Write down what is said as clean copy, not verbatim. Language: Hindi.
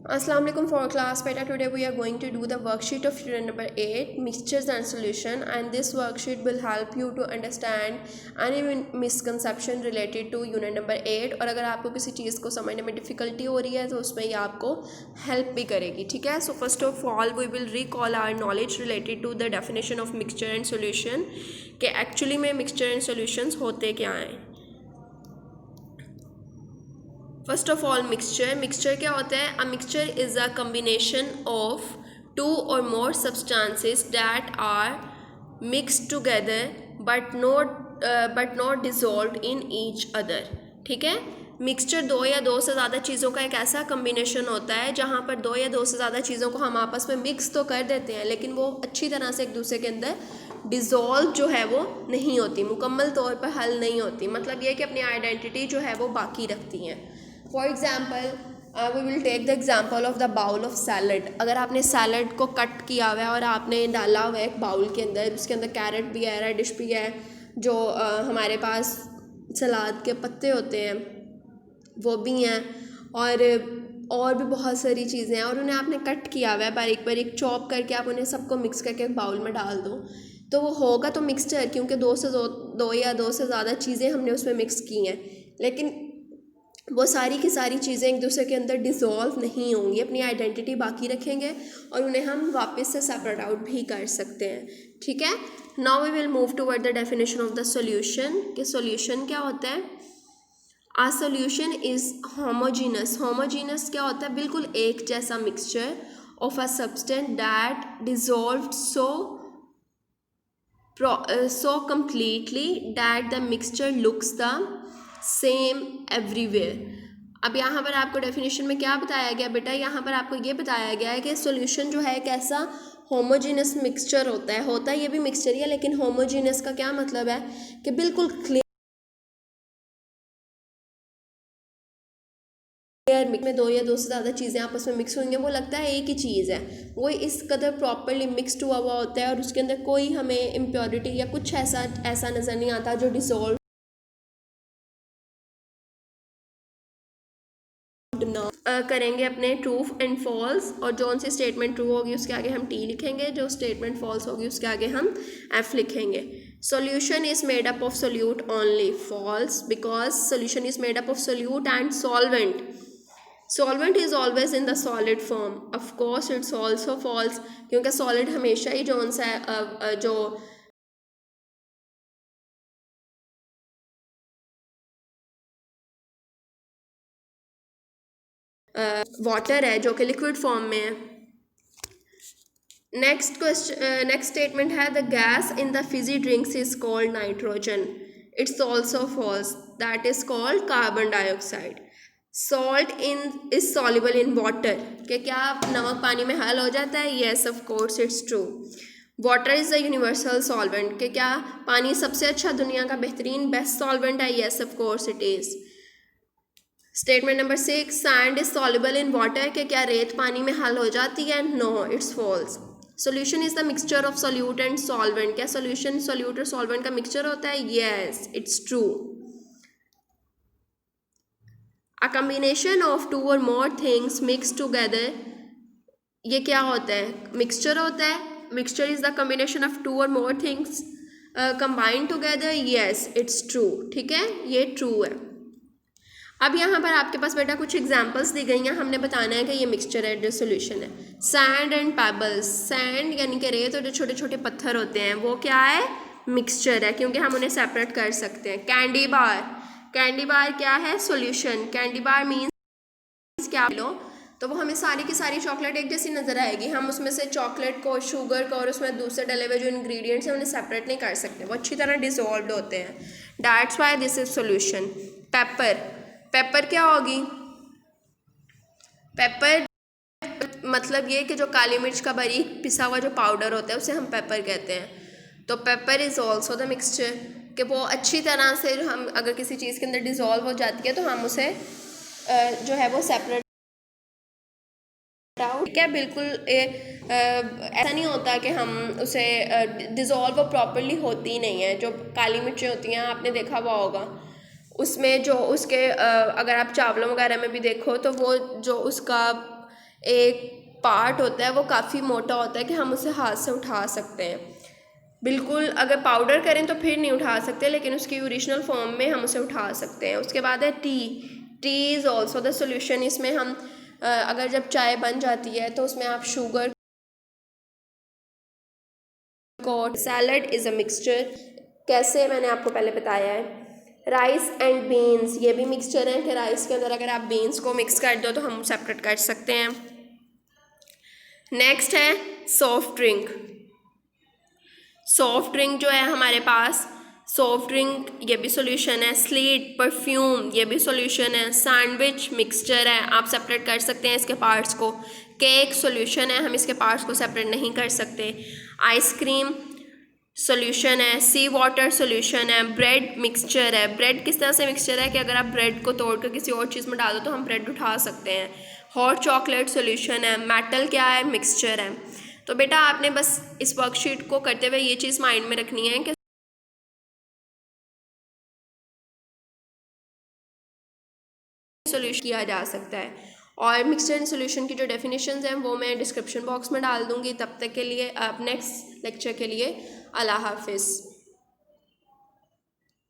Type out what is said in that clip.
Assalamu alaikum for class beta. Today we are going to do the worksheet of unit number 8 mixtures and solution, and this worksheet will help you to understand any misconception related to unit number 8 और अगर आपको किसी चीज़ को समझने में डिफ़िकल्टी हो रही है तो उसमें ये आपको हेल्प भी करेगी. ठीक है. So first of all we will recall our knowledge related to the definition of mixture and solution कि एक्चुअली में मिक्सचर एंड सोल्यूशंस होते क्या हैं. फर्स्ट ऑफ ऑल मिक्सचर क्या होता है. A mixture is a combination of two और more substances that are mixed together but not dissolved in each other. ठीक है. मिक्सचर दो या दो से ज़्यादा चीज़ों का एक ऐसा कम्बिनेशन होता है जहाँ पर दो या दो से ज़्यादा चीज़ों को हम आपस में मिक्स तो कर देते हैं लेकिन वो अच्छी तरह से एक दूसरे के अंदर डिज़ोल्व जो है वो नहीं होती, मुकम्मल तौर पर हल नहीं होती. मतलब ये कि अपनी आइडेंटिटी जो है वो बाकी रखती हैं. For example we will take the example of the bowl of salad. अगर आपने सैलड को कट किया हुआ है और आपने डाला हुआ है एक बाउल के अंदर, उसके अंदर कैरेट भी है, रेडिश भी है, जो हमारे पास सलाद के पत्ते होते हैं वो भी हैं, और भी बहुत सारी चीज़ें हैं, और उन्हें आपने कट किया हुआ है बारीक बारीक चॉप करके. आप उन्हें सबको मिक्स करके एक बाउल में डाल दो तो वो होगा तो मिक्सचर, क्योंकि दो या दो से ज़्यादा चीज़ें हमने उसमें मिक्स की हैं. लेकिन वो सारी की सारी चीज़ें एक दूसरे के अंदर डिज़ोल्व नहीं होंगी, अपनी आइडेंटिटी बाकी रखेंगे और उन्हें हम वापस से सेपरेट आउट भी कर सकते हैं. ठीक है. Now we will move toward the definition of the solution. कि सॉल्यूशन क्या होता है. A solution is homogeneous. Homogeneous क्या होता है. बिल्कुल एक जैसा mixture of a substance that dissolved so completely that the mixture looks the same everywhere. अब यहाँ पर आपको डेफिनेशन में क्या बताया गया बेटा. यहाँ पर आपको ये बताया गया है कि सॉल्यूशन जो है एक ऐसा होमोजीनस मिक्सचर होता है ये भी मिक्सचर ही है, लेकिन होमोजीनस का क्या मतलब है कि बिल्कुल क्लियर में दो या दो से ज़्यादा चीज़ें आपस में मिक्स होंगी, वो लगता है एक ही चीज़ है. वो इस कदर प्रॉपरली मिक्सड हुआ होता है और उसके अंदर कोई हमें इम्प्योरिटी या कुछ ऐसा नज़र नहीं आता जो डिसॉल्व करेंगे अपने ट्रू एंड फॉल्स. और जो सी स्टेटमेंट ट्रू होगी उसके आगे हम टी लिखेंगे, जो स्टेटमेंट फॉल्स होगी उसके आगे हम एफ लिखेंगे. Solution is made up of solute only. False, because solution is made up of solute and solvent. Solvent is always in the solid form. Of course it's also false, क्योंकि सॉलिड हमेशा ही जो वाटर है जो कि लिक्विड फॉर्म में है. नेक्स्ट स्टेटमेंट है the gas in the fizzy drinks is called nitrogen. It's also false, that is called carbon dioxide. Salt is soluble in water. कि क्या नमक पानी में हल हो जाता है. Yes of course it's true. Water is the universal solvent. कि क्या पानी सबसे अच्छा दुनिया का बेहतरीन बेस्ट सॉल्वेंट है. Yes of course it is. Statement number 6, sand is soluble in water. कि क्या रेत पानी में हल हो जाती है. No, it's false. Solution is the mixture of solute and solvent. क्या सोल्यूशन सोल्यूट और सॉल्वेंट का मिक्सचर होता है. Yes, it's true. A combination of two और मोर थिंग्स मिक्स टुगेदर. ये क्या होता है. मिक्सचर होता है. Mixture is the combination of two और more things combined together. Yes, it's true. ठीक है, ये ट्रू है. अब यहाँ पर आपके पास बेटा कुछ एग्जांपल्स दी गई हैं. हमने बताना है कि ये मिक्सचर है, सोल्यूशन है. Sand and pebbles. सैंड यानी कि रेत और जो छोटे छोटे पत्थर होते हैं वो क्या है. मिक्सचर है, क्योंकि हम उन्हें सेपरेट कर सकते हैं. Candy bar. कैंडी बार क्या है. सोल्यूशन. कैंडी बार मीन्स क्या लो तो वो हमें सारी की सारी चॉकलेट एक जैसी नज़र आएगी. हम उसमें से चॉकलेट को, शुगर को और उसमें दूसरे डले हुए जो इंग्रेडिएंट्स हैं उन्हें सेपरेट नहीं कर सकते, वो अच्छी तरह डिसॉल्व्ड होते हैं. That's why this is solution. Paper. Paper क्या होगी. पेपर मतलब ये कि जो काली मिर्च का बारीक पिसा हुआ जो पाउडर होता है उसे हम पेपर कहते हैं. तो paper is also the mixture. कि वो अच्छी तरह से हम अगर किसी चीज़ के अंदर डिज़ोल्व हो जाती है तो हम उसे जो है वो सेपरेट आउट. ठीक है. बिल्कुल ऐसा नहीं होता कि हम उसे डिज़ोल्व वो प्रॉपरली होती नहीं है. जो काली मिर्चें होती हैं आपने देखा हुआ होगा, उसमें जो उसके अगर आप चावलों वगैरह में भी देखो तो वो जो उसका एक पार्ट होता है वो काफ़ी मोटा होता है कि हम उसे हाथ से उठा सकते हैं। बिल्कुल अगर पाउडर करें तो फिर नहीं उठा सकते, लेकिन उसकी ओरिजिनल फॉर्म में हम उसे उठा सकते हैं। उसके बाद है T. T is also the solution. इसमें हम अगर जब चाय बन जाती है तो उसमें आप शुगर को। Salad is a mixture. कैसे, मैंने आपको पहले बताया है। राइस एंड बीन्स, ये भी मिक्सचर है कि राइस के अंदर अगर आप बीन्स को मिक्स कर दो तो हम सेपरेट कर सकते हैं। नेक्स्ट है सॉफ्ट ड्रिंक। सॉफ्ट ड्रिंक जो है हमारे पास, सॉफ्ट ड्रिंक ये भी सॉल्यूशन है। स्लीट, परफ्यूम, ये भी सॉल्यूशन है। सैंडविच मिक्सचर है, आप सेपरेट कर सकते हैं इसके पार्ट्स को। केक सॉल्यूशन है, हम इसके पार्ट्स को सेपरेट नहीं कर सकते। आइसक्रीम सॉल्यूशन है। सी वाटर सॉल्यूशन है। ब्रेड मिक्सचर है। ब्रेड किस तरह से मिक्सचर है कि अगर आप ब्रेड को तोड़ कर किसी और चीज़ में डालो तो हम ब्रेड उठा सकते हैं। हॉट चॉकलेट सॉल्यूशन है। मेटल क्या है, मिक्सचर है। तो बेटा आपने बस इस वर्कशीट को करते हुए ये चीज़ माइंड में रखनी है कि सॉल्यूशन किया जा सकता है। और मिक्सचर एंड सॉल्यूशन की जो डेफिनेशंस हैं वो मैं डिस्क्रिप्शन बॉक्स में डाल दूँगी। तब तक के लिए, अब नेक्स्ट लेक्चर के लिए अल्लाह हाफिज़।